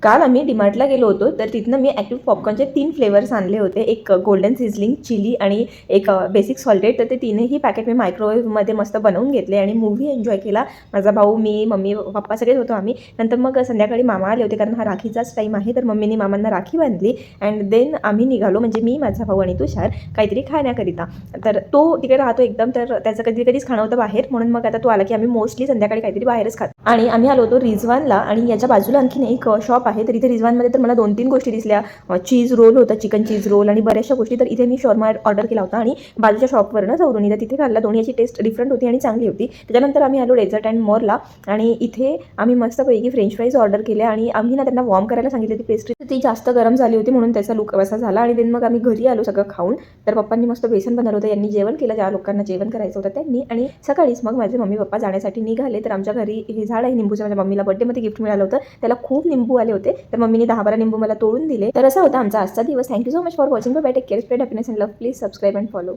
काल आम्ही डीमार्टला गेलो होतो, तर तिथनं मी ॲक्टिव्ह पॉपकॉर्नचे 3 फ्लेवर्स आणले होते. एक गोल्डन सिझलिंग, चिली आणि एक बेसिक सॉल्टेड. तर ते तिन्ही पॅकेट मी मायक्रोवेव्हमध्ये मस्त बनवून घेतले आणि मूव्ही एन्जॉय केला. माझा भाऊ, मी, मम्मी, पप्पा सगळेच होतो आम्ही. नंतर मग संध्याकाळी मामा आले होते, कारण हा राखीचाच टाईम आहे. तर मम्मीने मामांना राखी बांधली अँड देन आम्ही निघालो, म्हणजे मी, माझा भाऊ आणि तुषार, काहीतरी खाण्याकरिता. तर तो तिकडे राहतो एकदम, तर त्याचं कधीच खाणं होतं बाहेर, म्हणून मग आता तो आला की आम्ही मोस्टली संध्याकाळी काहीतरी बाहेरच खातो. आणि आम्ही आलो होतो रिझवानला, आणि याच्या बाजूला आणखीन एक शॉप आहे. तर इथे रिझवानमध्ये तर मला 2-3 गोष्टी दिसल्या. चीज रोल होता, चिकन चीज रोल आणि बऱ्याचशा गोष्टी. तर इथे मी शॉर्मा ऑर्डर केला होता आणि बाजूच्या शॉपवरनं चौरुनी, तर तिथे खाल्ला. दोन्हीची टेस्ट डिफरंट होती आणि चांगली होती. त्याच्यानंतर आम्ही आलो डेझर्ट अँड मोरला, आणि इथे आम्ही मस्तपैकी फ्रेंच फ्राईज ऑर्डर केल्या आणि आम्ही ना त्यांना वॉर्म करायला सांगितली होती पेस्ट्री. ती जास्त गरम झाली होती, म्हणून त्याचा लुक असा झाला. आणि देन मग आम्ही घरी आलो सगळं खाऊन. तर पप्पांनी मस्त बेसन बनवलं होतं, यांनी जेवण केलं, ज्या लोकांना जेवण करायचं होतं त्यांनी. आणि सकाळीच मग माझे मम्मी पप्पा जाण्यासाठी निघाले. तर आमच्या घरी हे झाड आहे निंबूचं, माझ्या मम्मीला बर्थडेमध्ये गिफ्ट मिळालं होतं, त्याला खूप निंबू आले होते. तर मम्मीने 10-12 निंबू मला तोडून दिले. तर असा होता आमचा आजचा दिवस. Thank you so much for watching. Bye, take care, spread happiness and love. Please subscribe and follow.